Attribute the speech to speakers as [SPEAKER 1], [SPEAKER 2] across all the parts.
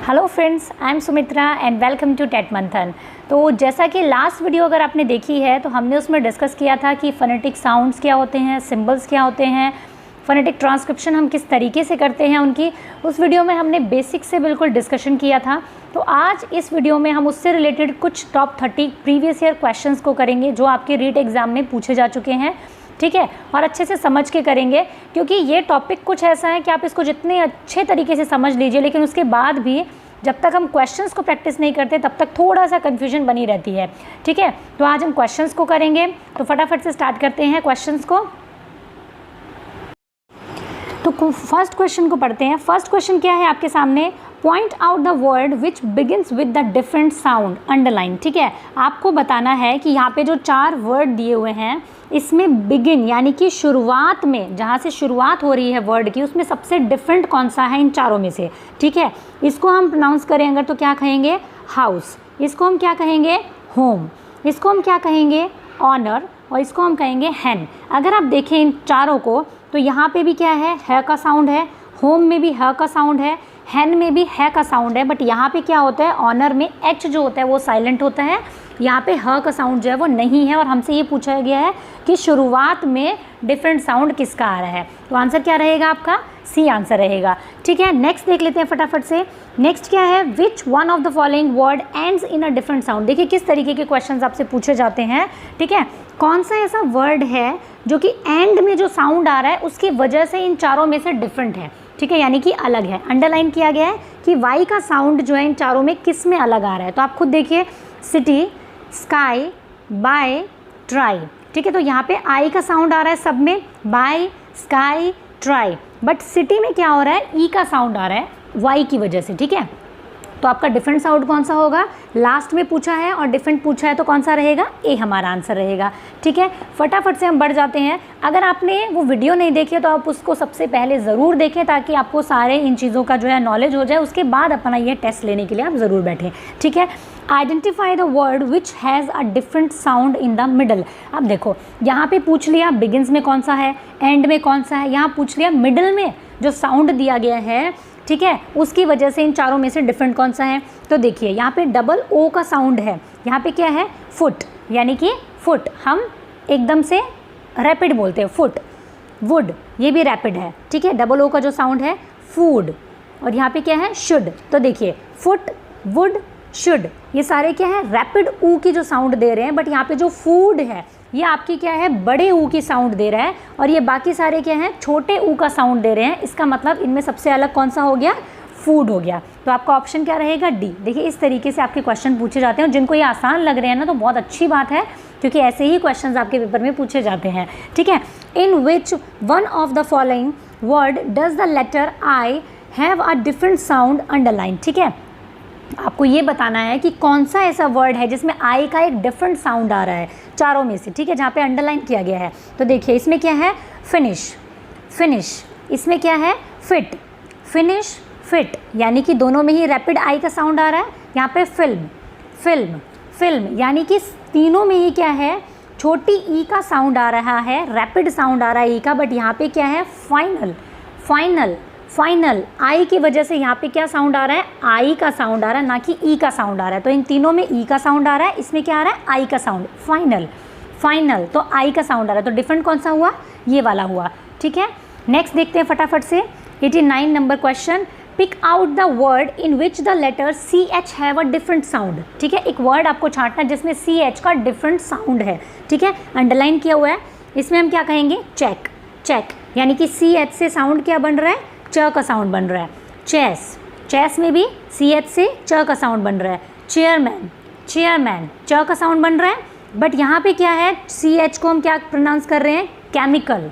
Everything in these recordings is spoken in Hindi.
[SPEAKER 1] Hello friends, I am Sumitra and welcome to TET Manthan. तो जैसा कि लास्ट वीडियो अगर आपने देखी है तो हमने उसमें डिस्कस किया था कि फ़ोनेटिक साउंड्स क्या होते हैं, सिंबल्स क्या होते हैं, फ़ोनेटिक ट्रांसक्रिप्शन हम किस तरीके से करते हैं उनकी। उस वीडियो में हमने बेसिक से बिल्कुल डिस्कशन किया था। तो आज इस वीडियो में हम उससे रिलेटेड कुछ टॉप 30 प्रीवियस ईयर क्वेश्चंस को करेंगे जो आपके रीट एग्ज़ाम में पूछे जा चुके हैं, ठीक है। और अच्छे से समझ के करेंगे क्योंकि ये टॉपिक कुछ ऐसा है कि आप इसको जितने अच्छे तरीके से समझ लीजिए, लेकिन उसके बाद भी जब तक हम क्वेश्चंस को प्रैक्टिस नहीं करते तब तक थोड़ा सा कन्फ्यूजन बनी रहती है, ठीक है। तो आज हम क्वेश्चंस को करेंगे, तो फटाफट से स्टार्ट करते हैं क्वेश्चंस को। तो फर्स्ट क्वेश्चन को पढ़ते हैं। फर्स्ट क्वेश्चन क्या है आपके सामने, point out the word which begins with the different sound underline, ठीक है। आपको बताना है कि यहाँ पे जो 4 वर्ड दिए हुए हैं इसमें बिगिन यानी कि शुरुआत में, जहाँ से शुरुआत हो रही है वर्ड की, उसमें सबसे डिफरेंट कौन सा है इन चारों में से, ठीक है। इसको हम प्रोनाउंस करें अगर तो क्या कहेंगे, हाउस। इसको हम क्या कहेंगे, होम। इसको हम क्या कहेंगे, ऑनर। और इसको हम कहेंगे हैन। अगर आप देखें इन चारों को तो यहाँ पे भी क्या है का साउंड है, होम में भी ह का साउंड है, हैन में भी है का साउंड है, बट यहाँ पे क्या होता है, ऑनर में एच जो होता है वो साइलेंट होता है, यहाँ पे ह का साउंड जो है वो नहीं है। और हमसे ये पूछा गया है कि शुरुआत में डिफरेंट साउंड किसका आ रहा है, तो आंसर क्या रहेगा आपका, सी आंसर रहेगा, ठीक है। नेक्स्ट देख लेते हैं फटाफट से। नेक्स्ट क्या है, विच one of the following word ends in a different sound. देखिए किस तरीके के क्वेश्चंस आपसे पूछे जाते हैं, ठीक है। कौन सा ऐसा वर्ड है जो कि एंड में जो साउंड आ रहा है उसकी वजह से इन चारों में से डिफरेंट है, ठीक है, यानी कि अलग है। अंडरलाइन किया गया है कि वाई का साउंड जो है इन चारों में किस में अलग आ रहा है। तो आप खुद देखिए, सिटी, स्काई, बाय, ट्राई, ठीक है। तो यहाँ पे आई का साउंड आ रहा है सब में, by, sky, try, but city में क्या हो रहा है, ई का साउंड आ रहा है वाई की वजह से, ठीक है। तो आपका डिफरेंट साउंड कौन सा होगा, लास्ट में पूछा है और डिफरेंट पूछा है तो कौन सा रहेगा, ए हमारा आंसर रहेगा, ठीक है। फटाफट से हम बढ़ जाते हैं। अगर आपने वो वीडियो नहीं देखी तो आप उसको सबसे पहले ज़रूर देखें ताकि आपको सारे इन चीज़ों का जो है नॉलेज हो जाए। उसके बाद अपना ये टेस्ट लेने के लिए आप ज़रूर बैठें, ठीक है। Identify the word which has a different sound in the middle. अब देखो यहाँ पे पूछ लिया बिगिन्स में कौन सा है, एंड में कौन सा है, यहाँ पूछ लिया मिडल में जो साउंड दिया गया है, ठीक है, उसकी वजह से इन चारों में से डिफरेंट कौन सा है। तो देखिए यहाँ पे डबल ओ का साउंड है, यहाँ पे क्या है, फुट, यानी कि फुट हम एकदम से रैपिड बोलते हैं, फुट। वुड ये भी रैपिड है, ठीक है, डबल ओ का जो साउंड है, फूड। और यहाँ पे क्या है, शुड। तो देखिए फुट, वुड, शुड, ये सारे क्या है, रैपिड ऊ की जो साउंड दे रहे हैं, बट यहाँ पे जो फूड है ये आपकी क्या है, बड़े ऊ की साउंड दे रहा है, और ये बाकी सारे क्या हैं, छोटे ऊ का साउंड दे रहे हैं। इसका मतलब इनमें सबसे अलग कौन सा हो गया, फूड हो गया। तो आपका ऑप्शन क्या रहेगा, डी। देखिए इस तरीके से आपके क्वेश्चन पूछे जाते हैं, और जिनको ये आसान लग रहे हैं ना तो बहुत अच्छी बात है क्योंकि ऐसे ही क्वेश्चन आपके पेपर में पूछे जाते हैं, ठीक है। In which one of the following word does the letter I have a different sound underline, ठीक है। आपको ये बताना है कि कौन सा ऐसा वर्ड है जिसमें आई का एक डिफरेंट साउंड आ रहा है चारों में से, ठीक है, जहाँ पे अंडरलाइन किया गया है। तो देखिए इसमें क्या है, फिनिश, फिनिश। इसमें क्या है, फिट, फिनिश, फिट, यानी कि दोनों में ही रैपिड आई का साउंड आ रहा है। यहाँ पे फिल्म, फिल्म, फिल्म, यानी कि तीनों में ही क्या है, छोटी ई का साउंड आ रहा है, रैपिड साउंड आ रहा है ई का, बट यहाँ पे क्या है, फाइनल, फाइनल, फाइनल। आई की वजह से यहाँ पे क्या साउंड आ रहा है, आई का साउंड आ रहा है, ना कि ई का साउंड आ रहा है। तो इन तीनों में ई का साउंड आ रहा है, इसमें क्या आ रहा है, आई का साउंड, फाइनल, फाइनल, तो आई का साउंड आ रहा है। तो डिफरेंट कौन सा हुआ, ये वाला हुआ, ठीक है। नेक्स्ट देखते हैं फटाफट से 89 number question. Pick out the word in which the letter C H have a different sound, ठीक है। एक वर्ड आपको छांटना जिसमें सी एच का डिफरेंट साउंड है, ठीक है, अंडरलाइन किया हुआ है। इसमें हम क्या कहेंगे, चेक, चेक, यानी कि सी एच से साउंड क्या बन रहा है, च का साउंड बन रहा है। चेस, चेस में भी सी एच से च का साउंड बन रहा है। चेयरमैन, चेयरमैन, च का साउंड बन रहा है, बट यहाँ पे क्या है, सी एच को हम क्या प्रोनाउंस कर रहे हैं, केमिकल,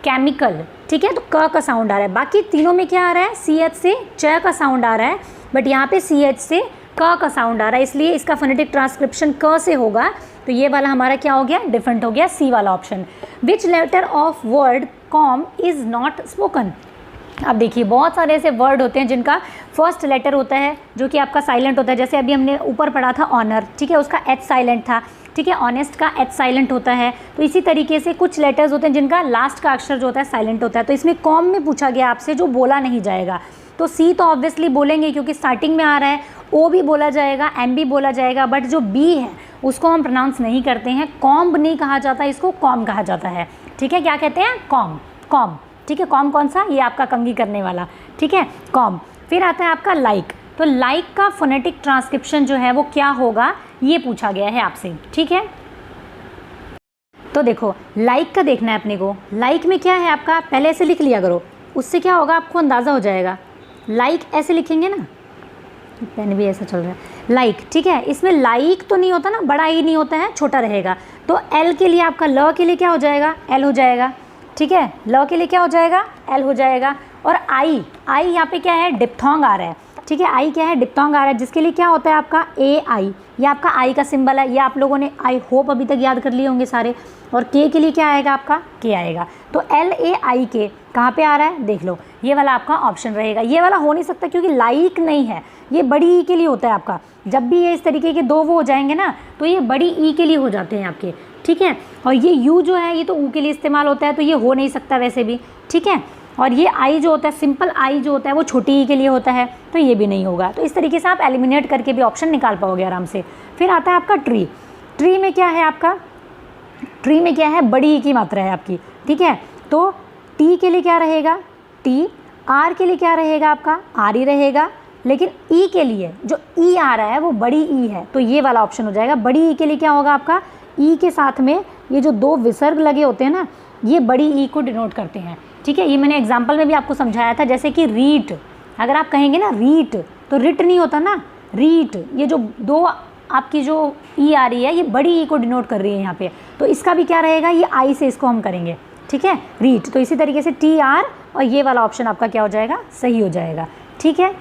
[SPEAKER 1] केमिकल, ठीक है। तो क का साउंड आ रहा है। बाकी तीनों में क्या आ रहा है, सी एच से च का साउंड आ रहा है, बट यहाँ पे सी एच से क का साउंड आ रहा है, इसलिए इसका फोनेटिक ट्रांसक्रिप्शन क से होगा। तो ये वाला हमारा क्या हो गया, डिफरेंट हो गया, सी वाला option. Which letter of word comb is not spoken. अब देखिए बहुत सारे ऐसे वर्ड होते हैं जिनका फर्स्ट लेटर होता है जो कि आपका साइलेंट होता है। जैसे अभी हमने ऊपर पढ़ा था ऑनर, ठीक है, उसका एच साइलेंट था, ठीक है, ऑनेस्ट का एच साइलेंट होता है। तो इसी तरीके से कुछ लेटर्स होते हैं जिनका लास्ट का अक्षर जो होता है साइलेंट होता है। तो इसमें कॉम में पूछा गया आपसे जो बोला नहीं जाएगा, तो सी तो ऑब्वियसली बोलेंगे क्योंकि स्टार्टिंग में आ रहा है, ओ भी बोला जाएगा, एम भी बोला जाएगा, बट जो बी है उसको हम प्रोनाउंस नहीं करते हैं। कॉम्ब नहीं कहा जाता, इसको कॉम कहा जाता है। ठीक है, क्या कहते हैं? Com, com. ठीक है, कॉम कौन सा? ये आपका कंघी करने वाला। ठीक है, कॉम। फिर आता है आपका लाइक। तो लाइक का फोनेटिक ट्रांसक्रिप्शन जो है वो क्या होगा, ये पूछा गया है आपसे। ठीक है, तो देखो लाइक का देखना है अपने को। लाइक में क्या है आपका, पहले ऐसे लिख लिया करो, उससे क्या होगा आपको अंदाज़ा हो जाएगा। लाइक ऐसे लिखेंगे ना, पेन भी ऐसा चल रहा है, लाइक। ठीक है, इसमें लाइक तो नहीं होता ना, बड़ा ही नहीं होता है, छोटा रहेगा। तो एल के लिए आपका, ल के लिए क्या हो जाएगा? एल हो जाएगा। ठीक है, ल के लिए क्या हो जाएगा? एल हो जाएगा। और आई, आई यहाँ पे क्या है? डिप्थोंग आ रहा है। ठीक है, आई क्या है? डिप्थोंग आ रहा है, जिसके लिए क्या होता है आपका? ए आई। ये आपका आई का सिंबल है, ये आप लोगों ने आई होप अभी तक याद कर लिए होंगे सारे। और के लिए क्या आएगा आपका? के आएगा। तो एल ए आई के कहाँ पे आ रहा है? देख लो, ये वाला आपका ऑप्शन रहेगा। ये वाला हो नहीं सकता क्योंकि लाइक नहीं है, ये बड़ी ई के लिए होता है आपका। जब भी ये इस तरीके के दो वो हो जाएंगे ना, तो ये बड़ी ई के लिए हो जाते हैं आपके। ठीक है, और ये यू जो है ये तो ऊ के लिए इस्तेमाल होता है, तो ये हो नहीं सकता वैसे भी। ठीक है, और ये आई जो होता है, सिंपल आई जो होता है वो छोटी ई के लिए होता है, तो ये भी नहीं होगा। तो इस तरीके से आप एलिमिनेट करके भी ऑप्शन निकाल पाओगे आराम से। फिर आता है आपका ट्री। ट्री में क्या है आपका? ट्री में क्या है? बड़ी ई की मात्रा है आपकी। ठीक है, तो टी के लिए क्या रहेगा? टी। आर के लिए क्या रहेगा आपका? आर ही रहेगा। लेकिन ई के लिए जो ई आ रहा है वो बड़ी ई है, तो ये वाला ऑप्शन हो जाएगा। बड़ी ई के लिए क्या होगा आपका? ई के साथ में ये जो दो विसर्ग लगे होते हैं ना, ये बड़ी ई को डिनोट करते हैं। ठीक है, ये मैंने एग्जाम्पल में भी आपको समझाया था, जैसे कि रीट। अगर आप कहेंगे ना रीट, तो रिट नहीं होता ना, रीट। ये जो दो आपकी जो ई आ रही है, ये बड़ी ई को डिनोट कर रही है यहाँ पे, तो इसका भी क्या रहेगा? ये आई से इसको हम करेंगे। ठीक है, रीट। तो इसी तरीके से टी आर और ये वाला ऑप्शन आपका क्या हो जाएगा? सही हो जाएगा। ठीक है,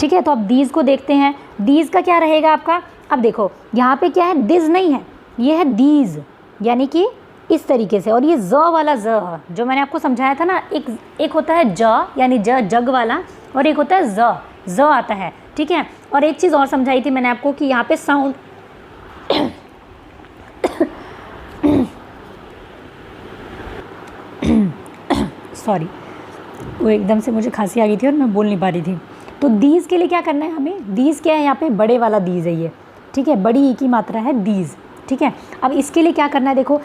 [SPEAKER 1] ठीक है। तो अब दीज को देखते हैं। दीज का क्या रहेगा आपका? अब देखो यहाँ पे क्या है? दिज नहीं है, ये है दीज, यानी कि इस तरीके से। और ये ज वाला ज जो मैंने आपको समझाया था ना, एक होता है ज यानी जग वाला, और एक होता है ज आता है। ठीक है, और एक चीज़ और समझाई थी मैंने आपको कि यहाँ पे साउंड सॉरी, वो एकदम से मुझे खांसी आ गई थी और मैं बोल नहीं पा रही थी। तो दीज के लिए क्या करना है हमें? दीज क्या है? यहाँ पे बड़े वाला दीज है ये। ठीक है, बड़ी ई की मात्रा है दीज। ठीक है, अब इसके लिए क्या करना है? देखो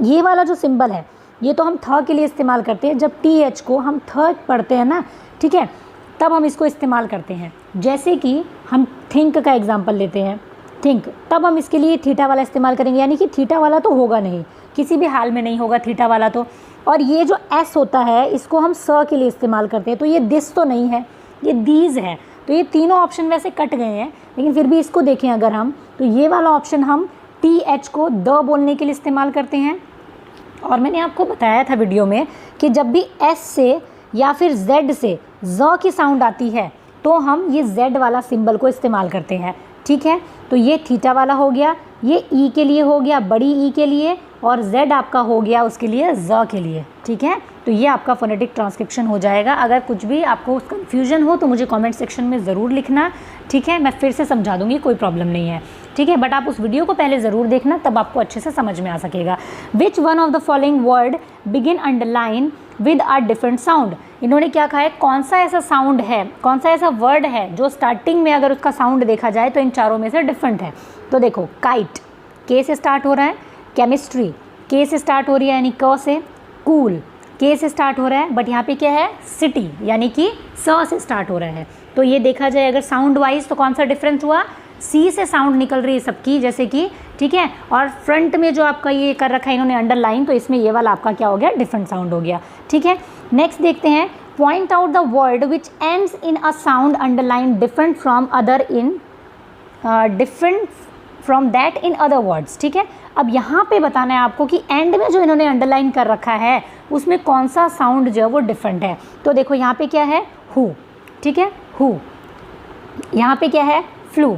[SPEAKER 1] ये वाला जो सिंबल है, ये तो हम थ के लिए इस्तेमाल करते हैं। जब टी एच को हम थ पढ़ते हैं ना, ठीक है, तब हम इसको इस्तेमाल करते हैं। जैसे कि हम थिंक का एग्जांपल लेते हैं, थिंक, तब हम इसके लिए थीटा वाला इस्तेमाल करेंगे, यानी कि थीटा वाला तो होगा नहीं, किसी भी हाल में नहीं होगा थीटा वाला तो। और ये जो एस होता है, इसको हम स के लिए इस्तेमाल करते हैं, तो ये दिस तो नहीं है, ये दीज है। तो ये तीनों ऑप्शन वैसे कट गए हैं, लेकिन फिर भी इसको देखें अगर हम, तो ये वाला ऑप्शन हम टी एच को द बोलने के लिए इस्तेमाल करते हैं। और मैंने आपको बताया था वीडियो में कि जब भी एस से या फिर जेड से ज की साउंड आती है, तो हम ये जेड वाला सिंबल को इस्तेमाल करते हैं। ठीक है, तो ये थीटा वाला हो गया, ये ई के लिए हो गया, बड़ी ई के लिए, और जेड आपका हो गया उसके लिए ज के लिए। ठीक है, तो ये आपका फोनेटिक ट्रांसक्रिप्शन हो जाएगा। अगर कुछ भी आपको कन्फ्यूजन हो तो मुझे कमेंट सेक्शन में ज़रूर लिखना। ठीक है, मैं फिर से समझा दूंगी, कोई प्रॉब्लम नहीं है। ठीक है, बट आप उस वीडियो को पहले ज़रूर देखना, तब आपको अच्छे से समझ में आ सकेगा। विच one of the following word begin underline with a different sound? इन्होंने क्या कहा है? कौन सा ऐसा साउंड है, कौन सा ऐसा वर्ड है जो स्टार्टिंग में अगर उसका साउंड देखा जाए तो इन चारों में से डिफरेंट है? तो देखो, काइट के से स्टार्ट हो रहा है, केमिस्ट्री के से स्टार्ट हो रही है यानी क से, कूल के से स्टार्ट हो रहा है, बट यहाँ पे क्या है? सिटी यानी कि स से स्टार्ट हो रहा है। तो ये देखा जाए अगर साउंड वाइज तो कौन सा डिफरेंस हुआ? सी से साउंड निकल रही है सबकी, जैसे कि, ठीक है, और फ्रंट में जो आपका ये कर रखा है इन्होंने अंडरलाइन, तो इसमें ये वाला आपका क्या हो गया? डिफरेंट साउंड हो गया। ठीक है, नेक्स्ट देखते हैं, point out the word which ends in a sound underline different from other in different from that in other words. ठीक है, अब यहाँ पे बताना है आपको कि एंड में जो इन्होंने अंडरलाइन कर रखा है उसमें कौन सा साउंड जो है वो डिफरेंट है। तो देखो यहाँ पे क्या है? हु। ठीक है, हु। यहाँ पे क्या है? Flu,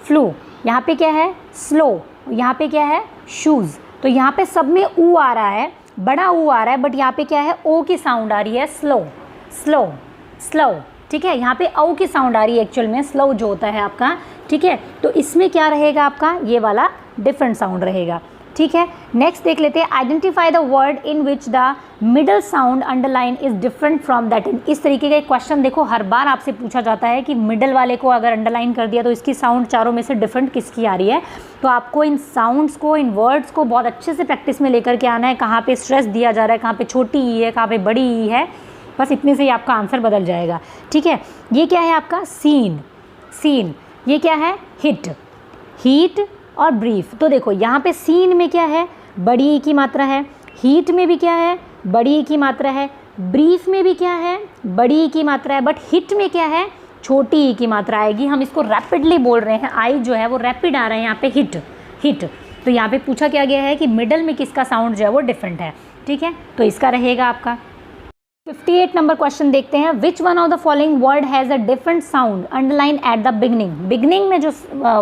[SPEAKER 1] flu. यहाँ पे क्या है? स्लो। यहाँ पे क्या है? शूज़। तो यहाँ पे सब में ऊ आ रहा है, बड़ा ऊ आ रहा है, बट यहाँ पे क्या है? ओ की साउंड आ रही है, स्लो, स्लो, स्लो। ठीक है, यहाँ पे औ की साउंड आ रही है एक्चुअल में, स्लो जो होता है आपका। ठीक है, तो इसमें क्या रहेगा आपका? ये वाला डिफरेंट साउंड रहेगा। ठीक है। नेक्स्ट देख लेते हैं, identify the word in which the middle sound underline is different from that. इस तरीके का एक क्वेश्चन देखो हर बार आपसे पूछा जाता है कि मिडल वाले को अगर अंडरलाइन कर दिया तो इसकी साउंड चारों में से डिफरेंट किसकी आ रही है। तो आपको इन साउंड्स को, इन वर्ड्स को बहुत अच्छे से प्रैक्टिस में लेकर के आना है, कहाँ पे स्ट्रेस दिया जा रहा है, कहाँ पे छोटी ई है, कहाँ पे बड़ी ई है, बस इतने से ही आपका आंसर बदल जाएगा। ठीक है, ये क्या है आपका सीन, सीन। ये क्या है हिट, हीट और ब्रीफ। तो देखो यहाँ पे सीन में क्या है, बड़ी ई की मात्रा है, हीट में भी क्या है, बड़ी ई की मात्रा है, ब्रीफ में भी क्या है, बड़ी ई की मात्रा है, बट हिट में क्या है, छोटी ई की मात्रा आएगी। हम इसको रैपिडली बोल रहे हैं, आई जो है वो रैपिड आ रहा है यहाँ पे, हिट, हिट। तो यहाँ पे पूछा क्या गया है कि मिडल में किसका साउंड जो है वो डिफरेंट है। ठीक है, तो इसका रहेगा आपका 58 नंबर क्वेश्चन देखते हैं, विच one of the following word has a different sound underline at the beginning. Beginning में जो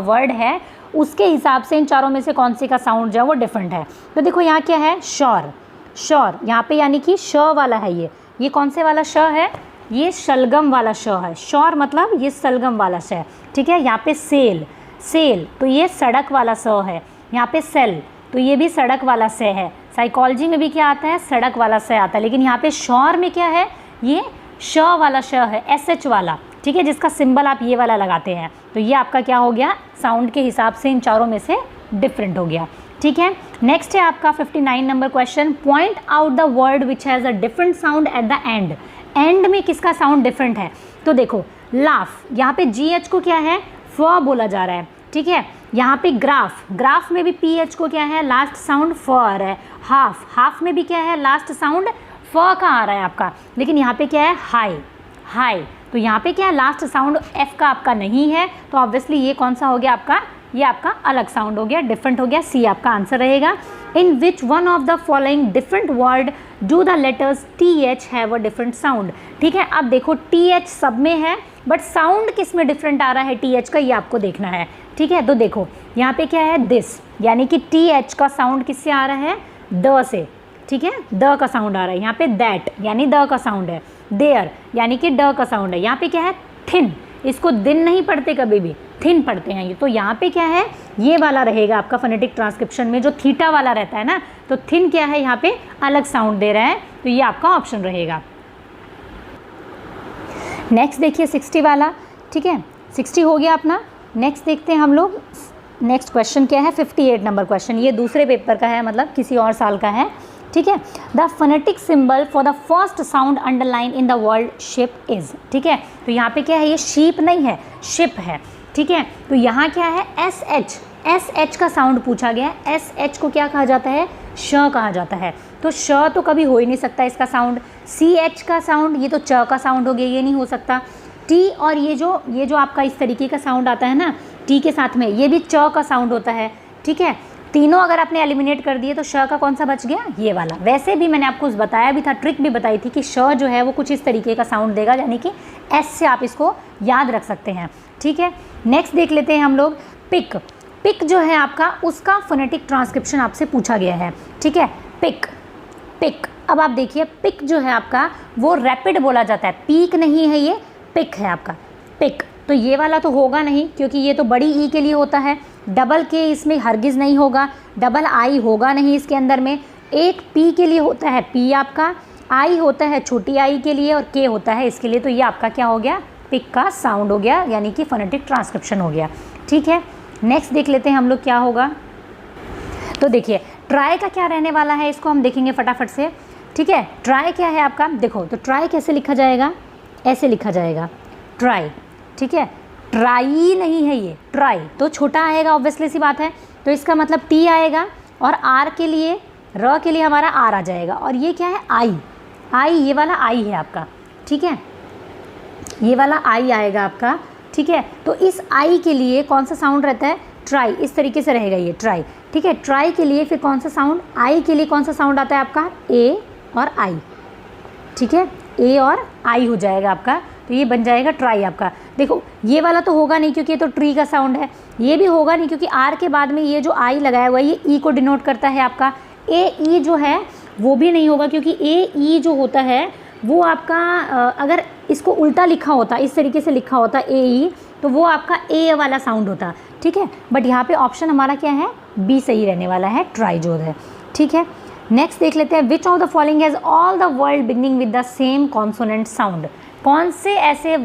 [SPEAKER 1] वर्ड है उसके हिसाब से इन चारों में से कौन सी का साउंड जो है वो डिफरेंट है। तो देखो यहाँ क्या है, श्योर, श्योर यहाँ पे यानी कि श वाला है। ये कौन से वाला श है, ये शलगम वाला श है। श्योर मतलब ये सलगम वाला श है। ठीक है, यहाँ पे सेल, सेल तो ये सड़क वाला स है। यहाँ पे सेल तो ये भी सड़क वाला स है। साइकोलॉजी में भी क्या आता है, सड़क वाला स आता है। लेकिन यहाँ पे श्योर में क्या है, ये श वाला श है, SH वाला। ठीक है, जिसका सिंबल आप ये वाला लगाते हैं। तो ये आपका क्या हो गया, साउंड के हिसाब से इन चारों में से डिफरेंट हो गया। ठीक है, नेक्स्ट है आपका 59 number question, point out the word which has a different sound at the end. And में किसका साउंड डिफरेंट है। तो देखो लाफ, यहाँ पे GH को क्या है, फ बोला जा रहा है। ठीक है, यहाँ पे ग्राफ, ग्राफ में भी PH को क्या है, लास्ट साउंड फ आ रहा है। हाफ, हाफ में भी क्या है, लास्ट साउंड फ का आ रहा है आपका। लेकिन यहाँ पे क्या है, हाई, हाई तो यहाँ पे क्या है, लास्ट साउंड F का आपका नहीं है। तो ऑब्वियसली ये कौन सा हो गया आपका, ये आपका अलग साउंड हो गया, डिफरेंट हो गया। C आपका आंसर रहेगा। In which one of the following different word do the letters TH have a different sound. ठीक है, अब देखो TH सब में है, बट साउंड किस में डिफरेंट आ रहा है TH का, ये आपको देखना है। ठीक है, तो देखो यहाँ पे क्या है, दिस यानी कि TH का साउंड किससे आ रहा है, द से। ठीक है, द का साउंड आ रहा है। यहाँ पे दैट यानी द का साउंड है। देयर यानी कि ड का साउंड है। यहाँ पे क्या है, थिन, इसको दिन नहीं पढ़ते कभी भी, थिन पढ़ते हैं ये। तो यहाँ पे क्या है, ये वाला रहेगा आपका फोनेटिक ट्रांसक्रिप्शन में, जो थीटा वाला रहता है ना, तो थिन क्या है, यहाँ पे अलग साउंड दे रहा है। तो ये आपका ऑप्शन रहेगा। नेक्स्ट देखिए 60 वाला। ठीक है, 60 हो गया अपना। नेक्स्ट देखते हैं हम लोग, नेक्स्ट क्वेश्चन क्या है, 58 नंबर क्वेश्चन। ये दूसरे पेपर का है, मतलब किसी और साल का है। ठीक है, the phonetic symbol for the first sound underline in the word ship is. ठीक है, तो यहाँ पे क्या है, ये शीप नहीं है, शिप है। ठीक है, तो यहाँ क्या है, SH, SH का साउंड पूछा गया है। SH को क्या कहा जाता है, श कहा जाता है। तो श तो कभी हो ही नहीं सकता इसका साउंड। CH का साउंड, ये तो च का साउंड हो गया, ये नहीं हो सकता। T और ये जो आपका इस तरीके का साउंड आता है ना, T के साथ में, ये भी च का साउंड होता है। ठीक है, तीनों अगर आपने एलिमिनेट कर दिए तो श का कौन सा बच गया, ये वाला। वैसे भी मैंने आपको बताया भी था, ट्रिक भी बताई थी कि श जो है वो कुछ इस तरीके का साउंड देगा, यानी कि S से आप इसको याद रख सकते हैं। ठीक है, नेक्स्ट देख लेते हैं हम लोग, पिक। पिक जो है आपका, उसका फोनेटिक ट्रांसक्रिप्शन आपसे पूछा गया है। ठीक है, पिक, पिक। अब आप देखिए पिक जो है आपका वो रैपिड बोला जाता है, पीक नहीं है, ये पिक है आपका, पिक। तो ये वाला तो होगा नहीं, क्योंकि ये तो बड़ी ई के लिए होता है। डबल के इसमें हरगिज़ नहीं होगा, डबल आई होगा नहीं इसके अंदर में। एक पी के लिए होता है, पी आपका, आई होता है छोटी आई के लिए, और के होता है इसके लिए। तो ये आपका क्या हो गया, पिक का साउंड हो गया, यानी कि फोनेटिक ट्रांसक्रिप्शन हो गया। ठीक है, नेक्स्ट देख लेते हैं हम लोग क्या होगा। तो देखिए ट्राई का क्या रहने वाला है, इसको हम देखेंगे फटाफट से। ठीक है, ट्राई क्या है आपका, देखो तो ट्राई कैसे लिखा जाएगा, ऐसे लिखा जाएगा, ट्राई। ठीक है, ट्राई नहीं है ये, ट्राई तो छोटा आएगा, ऑब्वियसली सी बात है। तो इसका मतलब T आएगा, और R के लिए, र के लिए हमारा R आ जाएगा। और ये क्या है, आई, आई, ये वाला आई है आपका। ठीक है, ये वाला आई आएगा आपका। ठीक है, तो इस आई के लिए कौन सा साउंड रहता है, ट्राई, इस तरीके से रहेगा ये ट्राई। ठीक है, ट्राई के लिए फिर कौन सा साउंड, आई के लिए कौन सा साउंड आता है आपका, ए और आई। ठीक है, ए और आई हो जाएगा आपका, तो ये बन जाएगा ट्राई आपका। देखो ये वाला तो होगा नहीं, क्योंकि ये तो ट्री का साउंड है। ये भी होगा नहीं, क्योंकि आर के बाद में ये जो आई लगाया हुआ है ये ई को डिनोट करता है आपका। ए ई जो है वो भी नहीं होगा, क्योंकि ए ई जो होता है वो आपका अगर इसको उल्टा लिखा होता, इस तरीके से लिखा होता ए ई, तो वो आपका ए वाला साउंड होता। ठीक है, बट यहाँ पे ऑप्शन हमारा क्या है, बी सही रहने वाला है, ट्राइजोर है। ठीक है, नेक्स्ट देख लेते हैं, which of the following has all the word beginning with the same consonant sound. कौन से ऐसे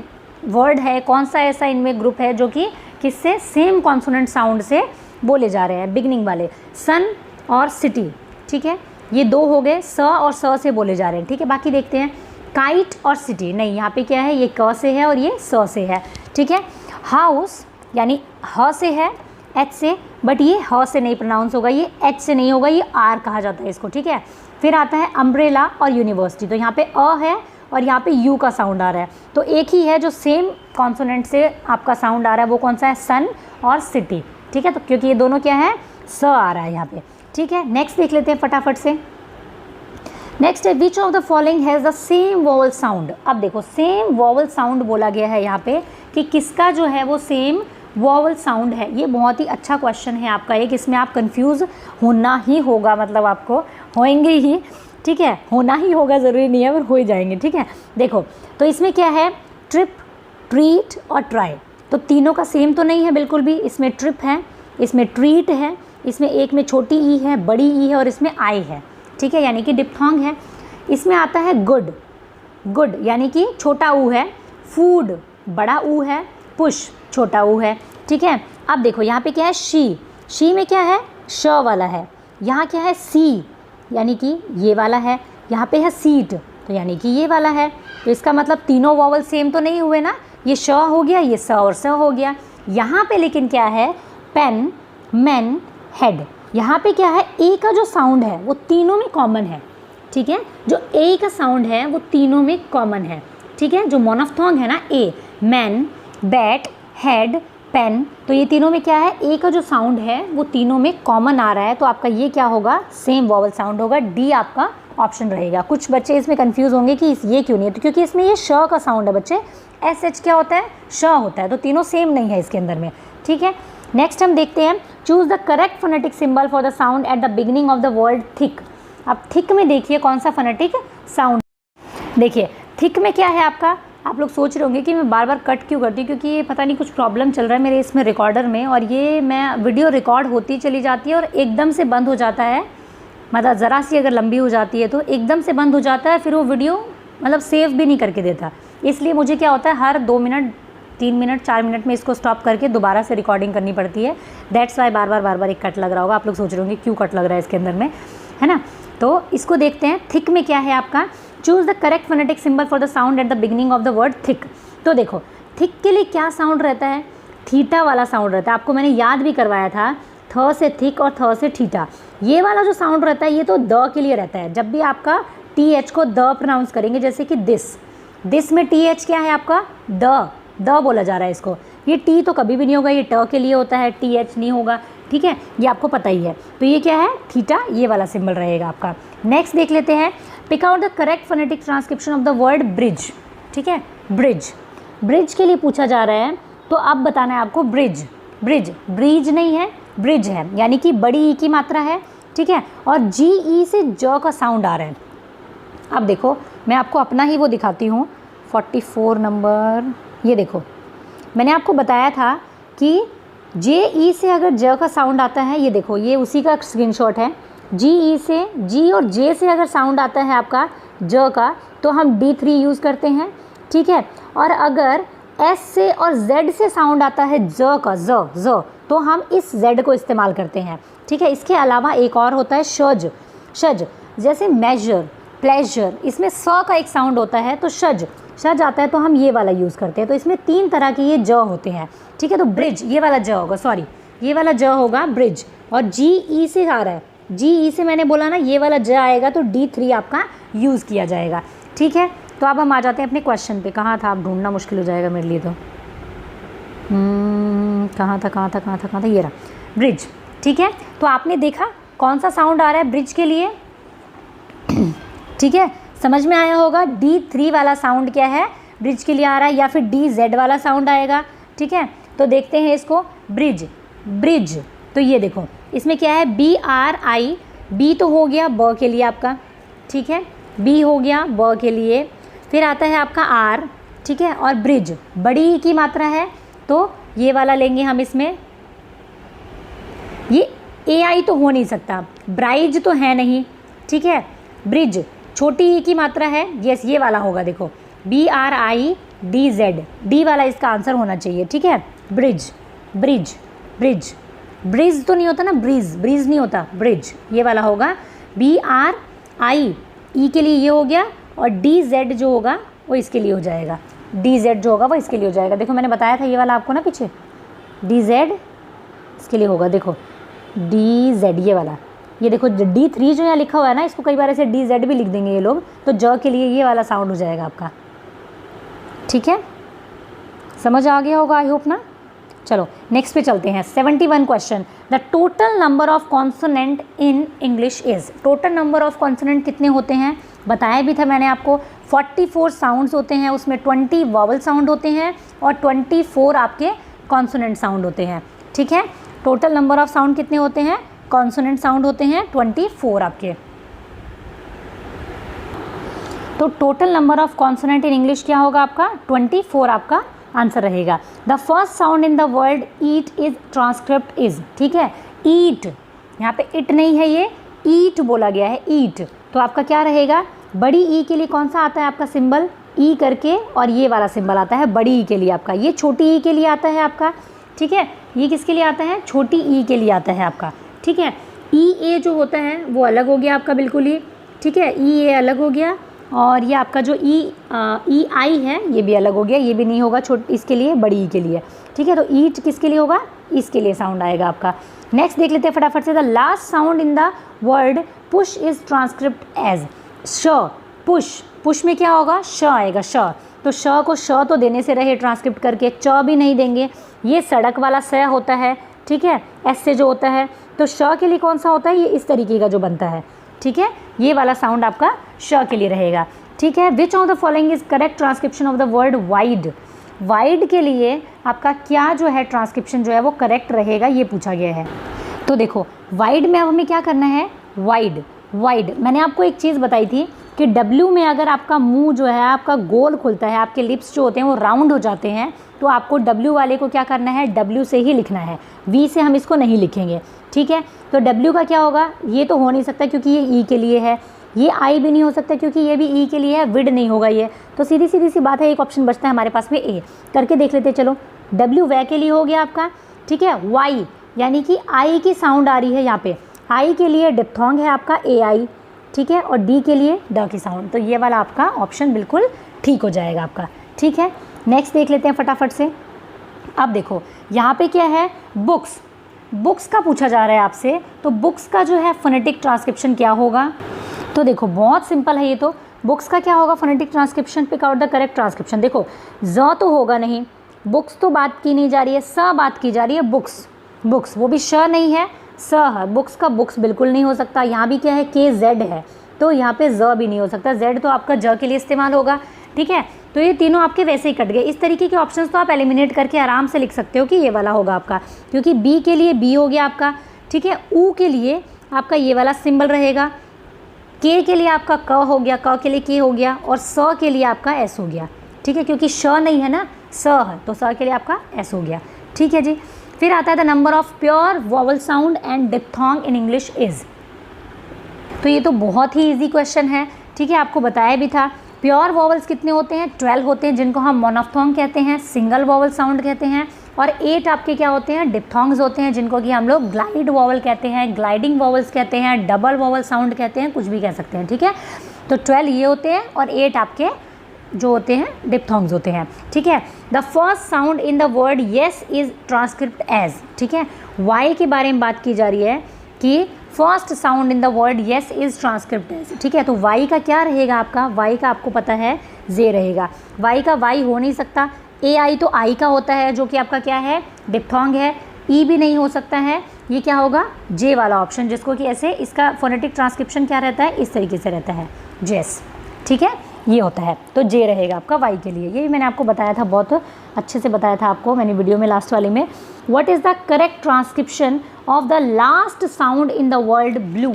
[SPEAKER 1] वर्ड है, कौन सा ऐसा इनमें ग्रुप है जो कि किससे सेम कॉन्सोनेंट साउंड से बोले जा रहे हैं, बिगनिंग वाले, सन और सिटी। ठीक है, ये दो हो गए, स और स से बोले जा रहे हैं। ठीक है, बाकी देखते हैं, काइट और सिटी, नहीं यहाँ पे क्या है, ये क से है और ये स से है। ठीक है, हाउस यानी ह से है, एच से, बट ये ह से नहीं प्रोनाउंस होगा, ये एच से नहीं होगा, ये आर कहा जाता है इसको। ठीक है, फिर आता है अम्ब्रेला और यूनिवर्सिटी, तो यहाँ पे अ है और यहाँ पे यू का साउंड आ रहा है, तो एक ही है जो सेम कॉन्सोनेंट से आपका साउंड आ रहा है, वो कौन सा है, सन और सिटी। ठीक है, तो क्योंकि ये दोनों क्या है, स आ रहा है यहाँ पे। ठीक है, नेक्स्ट देख लेते हैं फटाफट से। नेक्स्ट है, विच of the following has the same vowel sound. अब देखो, सेम वॉवल साउंड बोला गया है यहाँ पे कि किसका जो है वो सेम वॉवल साउंड है। ये बहुत ही अच्छा क्वेश्चन है आपका एक, इसमें आप कंफ्यूज होना ही होगा, मतलब आपको होएंगे ही। ठीक है, होना ही होगा, ज़रूरी नहीं है पर हो ही जाएंगे। ठीक है, देखो तो इसमें क्या है, ट्रिप, ट्रीट और ट्राई, तो तीनों का सेम तो नहीं है बिल्कुल भी। इसमें ट्रिप है, इसमें ट्रीट है, इसमें एक में छोटी ई है, बड़ी ई है और इसमें आई है। ठीक है, यानी कि डिप्थोंग है। इसमें आता है गुड, गुड यानी कि छोटा ऊ है, फूड बड़ा ऊ है, पुश छोटा ऊ है। ठीक है, अब देखो यहाँ पे क्या है, शी में क्या है, श वाला है, यहाँ क्या है, सी यानी कि ये वाला है, यहाँ पे है सीट तो यानी कि ये वाला है। तो इसका मतलब तीनों वॉवल सेम तो नहीं हुए ना, ये श हो गया, ये स और स हो गया। यहाँ पे लेकिन क्या है, पेन, मैन, हेड, यहाँ पे क्या है, ए का जो साउंड है वो तीनों में कॉमन है। ठीक है, जो ए का साउंड है वो तीनों में कॉमन है। ठीक है, जो मोनोफ्थोंग है ना, ए, मैन, बैट, हेड, पेन, तो ये तीनों में क्या है, ए का जो साउंड है वो तीनों में कॉमन आ रहा है, तो आपका ये क्या होगा, सेम वॉवल साउंड होगा, डी आपका ऑप्शन रहेगा। कुछ बच्चे इसमें कंफ्यूज होंगे कि ये क्यों नहीं है, तो क्योंकि इसमें ये श का साउंड है बच्चे, एस एच क्या होता है, श होता है, तो तीनों सेम नहीं है इसके अंदर में। ठीक है, नेक्स्ट हम देखते हैं, choose the correct phonetic symbol for the sound at the beginning of the word thick. अब थिक में देखिए कौन सा फोनेटिक साउंड, देखिए थिक में क्या है आपका, आप लोग सोच रहे होंगे कि मैं बार बार कट क्यों करती हूँ, क्योंकि ये पता नहीं कुछ प्रॉब्लम चल रहा है मेरे इसमें रिकॉर्डर में, और ये मैं वीडियो रिकॉर्ड होती चली जाती है और एकदम से बंद हो जाता है, मतलब ज़रा सी अगर लंबी हो जाती है तो एकदम से बंद हो जाता है, फिर वो वीडियो मतलब सेव भी नहीं करके देता। इसलिए मुझे क्या होता है, हर 2 मिनट 3 मिनट 4 मिनट में इसको स्टॉप करके दोबारा से रिकॉर्डिंग करनी पड़ती है। दैट्स वाई बार बार एक कट लग रहा होगा, आप लोग सोच रहे होंगे क्यों कट लग रहा है इसके अंदर में, है ना। तो इसको देखते हैं, थिक में क्या है आपका, choose the correct phonetic symbol for the sound at the beginning of the word thick. तो देखो थिक के लिए क्या साउंड रहता है, थीटा वाला साउंड रहता है, आपको मैंने याद भी करवाया था, थ से थिक और थ से थीटा, ये वाला जो साउंड रहता है ये तो द के लिए रहता है। जब भी आपका टी एच को द प्रोनाउंस करेंगे, जैसे कि दिस में टी एच क्या है आपका, द बोला जा रहा है इसको, ये टी तो कभी भी नहीं होगा, ये ट के लिए होता है, टी एच नहीं होगा। ठीक है, ये आपको पता ही है, तो ये क्या है, थीटा, ये वाला सिंबल रहेगा आपका। नेक्स्ट देख लेते हैं, pick out the correct phonetic transcription of the word bridge. ठीक है, ब्रिज के लिए पूछा जा रहा है, तो अब बताना है आपको, ब्रिज नहीं है, ब्रिज है, यानी कि बड़ी ई की मात्रा है। ठीक है, और जी ई से ज का साउंड आ रहा है। अब देखो मैं आपको अपना ही वो दिखाती हूँ, 44 नंबर, ये देखो मैंने आपको बताया था कि जे ई से अगर ज का साउंड आता है, ये देखो ये उसी का स्क्रीनशॉट है, जी ई से, जी और जे से अगर साउंड आता है आपका ज का, तो हम D3 यूज़ करते हैं। ठीक है, और अगर एस से और जेड से साउंड आता है ज का, ज, तो हम इस जेड को इस्तेमाल करते हैं। ठीक है, इसके अलावा एक और होता है शज, जैसे मेजर, प्लेजर, इसमें स का एक साउंड होता है, तो शज आता है, तो हम ये वाला यूज़ करते हैं। तो इसमें 3 तरह के ये ज होते हैं। ठीक है, तो ब्रिज ये वाला ज होगा, सॉरी ये वाला ज होगा ब्रिज, और जी ई से आ रहा है, जी ई से मैंने बोला ना ये वाला ज आएगा, तो D3 आपका यूज़ किया जाएगा। ठीक है, तो अब हम आ जाते हैं अपने क्वेश्चन पे। कहाँ था, अब ढूंढना मुश्किल हो जाएगा मेरे लिए, तो कहाँ था, ये रहा, ब्रिज। ठीक है, तो आपने देखा कौन सा साउंड आ रहा है ब्रिज के लिए, ठीक है, समझ में आया होगा। D3 वाला साउंड क्या है, ब्रिज के लिए आ रहा है, या फिर DZ वाला साउंड आएगा। ठीक है, तो देखते हैं इसको, ब्रिज, तो ये देखो इसमें क्या है, BRI, बी तो हो गया ब के लिए आपका, ठीक है, बी हो गया ब के लिए, फिर आता है आपका R, ठीक है, और ब्रिज बड़ी की मात्रा है, तो ये वाला लेंगे हम इसमें ये AI तो हो नहीं सकता, ब्राइज तो है नहीं, ठीक है। ब्रिज छोटी ई की मात्रा है, यस ये वाला होगा, देखो BRIDZ, डी वाला इसका आंसर होना चाहिए, ठीक है। ब्रिज, ब्रिज, ब्रिज, ब्रिज तो नहीं होता ना, ब्रिज, ब्रिज नहीं होता, ब्रिज ये वाला होगा। BRI ई के लिए ये हो गया, और DZ जो होगा वो इसके लिए हो जाएगा, DZ जो होगा वो इसके लिए हो जाएगा। देखो मैंने बताया था ये वाला आपको ना पीछे, DZ इसके लिए होगा, देखो DZ ये वाला, ये देखो D3 जो यहाँ लिखा हुआ है ना, इसको कई बार ऐसे DZ भी लिख देंगे ये लोग, तो ज के लिए ये वाला साउंड हो जाएगा आपका, ठीक है। समझ आ गया होगा आई होप ना। चलो नेक्स्ट पे चलते हैं। 71 question, the total number of consonant in English is, total number of consonant कितने होते हैं, बताया भी था मैंने आपको, 44 साउंड्स होते हैं, उसमें 20 वॉवल साउंड होते हैं और 24 आपके कॉन्सोनेंट साउंड होते हैं, ठीक है। टोटल नंबर ऑफ साउंड कितने होते हैं, कॉन्सोनेंट साउंड होते हैं 24 आपके। तो total number of consonant in English क्या होगा आपका, 24 आपका आंसर रहेगा। The first sound in the word eat is transcript is, ठीक है। ईट, यहाँ पे इट नहीं है, ये ईट बोला गया है, ईट, तो आपका क्या रहेगा, बड़ी ई के लिए कौन सा आता है आपका सिंबल, ई करके, और ये वाला सिंबल आता है बड़ी ई के लिए आपका, ये छोटी ई के लिए आता है आपका, ठीक है। ये किसके लिए आता है, छोटी ई के लिए आता है आपका, ठीक है। ई ए जो होता है वो अलग हो गया आपका बिल्कुल ही, ठीक है, ई ए अलग हो गया, और ये आपका जो ई आई है ये भी अलग हो गया, ये भी नहीं होगा छोटी इसके लिए, बड़ी ई के लिए, ठीक है। तो ईट किसके लिए होगा, इसके लिए साउंड आएगा आपका। नेक्स्ट देख लेते हैं फटाफट से, the last sound in the word push is transcript as, श, पुश, पुश में क्या होगा, श आएगा, श, तो श को श तो देने से रहे ट्रांसक्रिप्ट करके, च भी नहीं देंगे, ये सड़क वाला स होता है, ठीक है, एस से जो होता है, तो श के लिए कौन सा होता है, ये इस तरीके का जो बनता है, ठीक है, ये वाला साउंड आपका श के लिए रहेगा, ठीक है। विच of the following is correct transcription of the word wide, wide के लिए आपका क्या जो है ट्रांसक्रिप्शन जो है वो करेक्ट रहेगा, ये पूछा गया है। तो देखो वाइड में अब हमें क्या करना है, वाइड, वाइड मैंने आपको एक चीज़ बताई थी कि W में अगर आपका मुंह जो है आपका गोल खुलता है, आपके लिप्स जो होते हैं वो राउंड हो जाते हैं, तो आपको W वाले को क्या करना है, W से ही लिखना है, V से हम इसको नहीं लिखेंगे, ठीक है। तो W का क्या होगा, ये तो हो नहीं सकता क्योंकि ये E के लिए है, ये I भी नहीं हो सकता क्योंकि ये भी E के लिए है, विड नहीं होगा ये, तो सीधी सीधी सी बात है, एक ऑप्शन बचता है हमारे पास में A, करके देख लेते चलो। W वै के लिए हो गया आपका, ठीक है। Y यानी कि I की साउंड आ रही है यहाँ पे, I के लिए डिप्थोंग है आपका AI, ठीक है, और D के लिए ड की साउंड, तो ये वाला आपका ऑप्शन बिल्कुल ठीक हो जाएगा आपका, ठीक है। नेक्स्ट देख लेते हैं फटाफट से। अब देखो यहाँ पे क्या है, बुक्स, बुक्स का पूछा जा रहा है आपसे, तो बुक्स का जो है फोनेटिक ट्रांसक्रिप्शन क्या होगा, तो देखो बहुत सिंपल है ये, तो बुक्स का क्या होगा phonetic transcription, pick out the correct transcription. देखो ज तो होगा नहीं, बुक्स तो बात की नहीं जा रही है, स बात की जा रही है, बुक्स, बुक्स वो भी श नहीं है, स है, बुक्स का बुक्स बिल्कुल नहीं हो सकता, यहाँ भी क्या है KZ है, तो यहाँ पे ज भी नहीं हो सकता, Z तो आपका ज के लिए इस्तेमाल होगा, ठीक है। तो ये तीनों आपके वैसे ही कट गए। इस तरीके के ऑप्शंस तो आप एलिमिनेट करके आराम से लिख सकते हो कि ये वाला होगा आपका, क्योंकि B के लिए B हो गया आपका, ठीक है। U के लिए आपका ये वाला सिंबल रहेगा, K के लिए आपका क हो गया, क के लिए K हो गया, और स के लिए आपका S हो गया, ठीक है, क्योंकि श नहीं है ना, स है, तो स के लिए आपका S हो गया, ठीक है जी। फिर आता है the number of pure vowel sound and diphthong in English is, तो ये तो बहुत ही इजी क्वेश्चन है, ठीक है, आपको बताया भी था। प्योर वॉवल्स कितने होते हैं, 12 होते हैं, जिनको हम मोनोफ्थोंग कहते हैं, सिंगल वॉवल साउंड कहते हैं, और 8 आपके क्या होते हैं, डिप्थोंग्स होते हैं, जिनको कि हम लोग ग्लाइड वॉवल कहते हैं, ग्लाइडिंग वॉवल्स कहते हैं, डबल वॉवल साउंड कहते हैं, कुछ भी कह सकते हैं, ठीक है। तो 12 ये होते हैं और 8 आपके जो होते हैं डिप्थोंग्स होते हैं, ठीक है। The first sound in the word yes is transcript as, ठीक है, वाई के बारे में बात की जा रही है कि first sound in the word yes is transcript as, ठीक है। तो वाई का क्या रहेगा आपका, वाई का आपको पता है जे रहेगा, वाई का वाई हो नहीं सकता, AI तो आई का होता है जो कि आपका क्या है, डिप्थोंग है, ई भी नहीं हो सकता है, ये क्या होगा, जे वाला ऑप्शन, जिसको कि ऐसे इसका फोनेटिक ट्रांसक्रिप्शन क्या रहता है, इस तरीके से रहता है, जेस, ठीक है, ये होता है, तो जे रहेगा आपका वाई के लिए। ये भी मैंने आपको बताया था, बहुत अच्छे से बताया था आपको मैंने वीडियो में लास्ट वाले में। What is the correct transcription of the last sound in the word blue,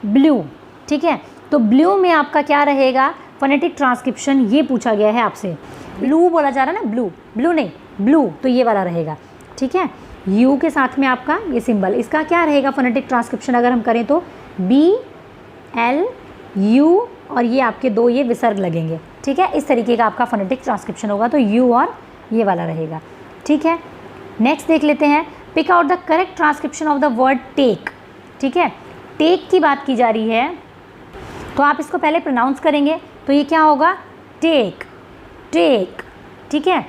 [SPEAKER 1] blue, ठीक है। तो ब्लू में आपका क्या रहेगा फोनेटिक ट्रांसक्रिप्शन, ये पूछा गया है आपसे। ब्लू बोला जा रहा है ना, ब्लू, ब्लू नहीं, ब्लू, तो ये वाला रहेगा, ठीक है। यू के साथ में आपका ये सिंबल, इसका क्या रहेगा फोनेटिक ट्रांसक्रिप्शन अगर हम करें तो बी एल यू और ये आपके दो ये विसर्ग लगेंगे, ठीक है। इस तरीके का आपका फोनेटिक ट्रांसक्रिप्शन होगा, तो यू और ये वाला रहेगा, ठीक है। नेक्स्ट देख लेते हैं, pick out the correct transcription of the word take, ठीक है। टेक की बात की जा रही है, तो आप इसको पहले प्रोनाउंस करेंगे तो ये क्या होगा, टेक, टेक, ठीक है।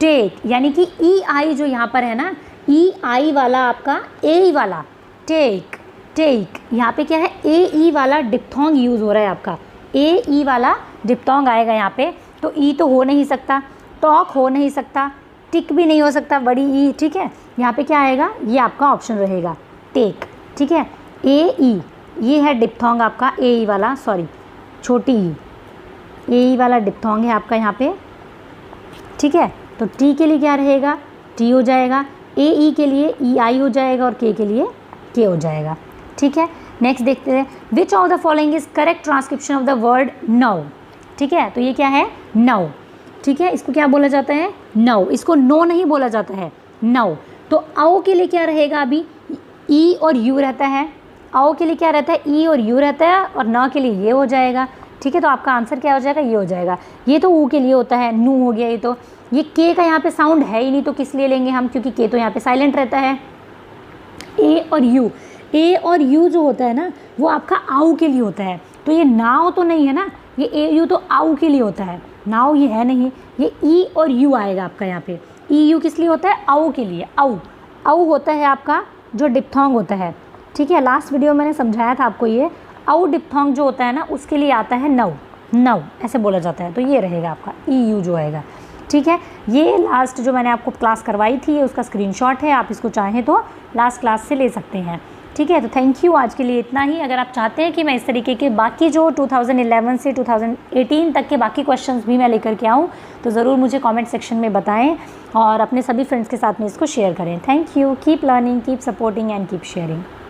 [SPEAKER 1] टेक यानी कि ई आई जो यहाँ पर है ना, ई आई वाला आपका ए वाला, टेक, टेक, यहाँ पे क्या है, ए ई वाला डिप्थोंग यूज़ हो रहा है आपका, ए ई वाला डिप्थोंग आएगा यहाँ पे, तो ई तो हो नहीं सकता, टॉक हो नहीं सकता, टिक भी नहीं हो सकता, बड़ी ई, ठीक है। यहाँ पे क्या आएगा, ये आपका ऑप्शन रहेगा टेक, ठीक है। ए ई ये है डिप्थोंग आपका, ए ई वाला, सॉरी छोटी ई, ए ई वाला डिप्थोंग है आपका यहाँ पे, ठीक है। तो टी के लिए क्या रहेगा, टी हो जाएगा, ए ई के लिए ई आई हो जाएगा और के लिए के हो जाएगा, ठीक है। नेक्स्ट देखते हैं, which of the following is correct transcription of the word now, ठीक है। तो ये क्या है, नौ, ठीक है। इसको क्या बोला जाता है, नौ, इसको नो नहीं बोला जाता है, नौ। तो औ के लिए क्या रहेगा, अभी ई और यू रहता है, औ के लिए क्या रहता है, ई और यू रहता है, और न के लिए ये हो जाएगा, ठीक है। तो आपका आंसर क्या हो जाएगा, ये हो जाएगा। ये तो ऊ के लिए होता है, नू हो गया, ये के का यहाँ पे साउंड है ही नहीं, तो किस लिए लेंगे हम, क्योंकि के तो यहाँ पे साइलेंट रहता है। ए और यू, ए और यू जो होता है ना, वो आपका आऊ के लिए होता है, तो ये नाव तो नहीं है ना, ये ए यू तो आऊ के लिए होता है, नाव ये है नहीं, ये ई और यू आएगा आपका यहाँ पे। ई यू किस लिए होता है, आऊ के लिए, आऊ, आऊ होता है आपका जो डिप्थोंग होता है, ठीक है। लास्ट वीडियो मैंने समझाया था आपको, ये आऊ डिप्थोंग जो होता है ना, उसके लिए आता है नौ, नौ ऐसे बोला जाता है, तो ये रहेगा आपका ई यू जो आएगा, ठीक है। ये लास्ट जो मैंने आपको क्लास करवाई थी, ये उसका स्क्रीनशॉट है, आप इसको चाहें तो लास्ट क्लास से ले सकते हैं, ठीक है। तो थैंक यू, आज के लिए इतना ही। अगर आप चाहते हैं कि मैं इस तरीके के बाकी जो 2011 से 2018 तक के बाकी क्वेश्चंस भी मैं लेकर के आऊँ, तो ज़रूर मुझे कमेंट सेक्शन में बताएं और अपने सभी फ्रेंड्स के साथ में इसको शेयर करें। Thank you, keep learning, keep supporting and keep sharing.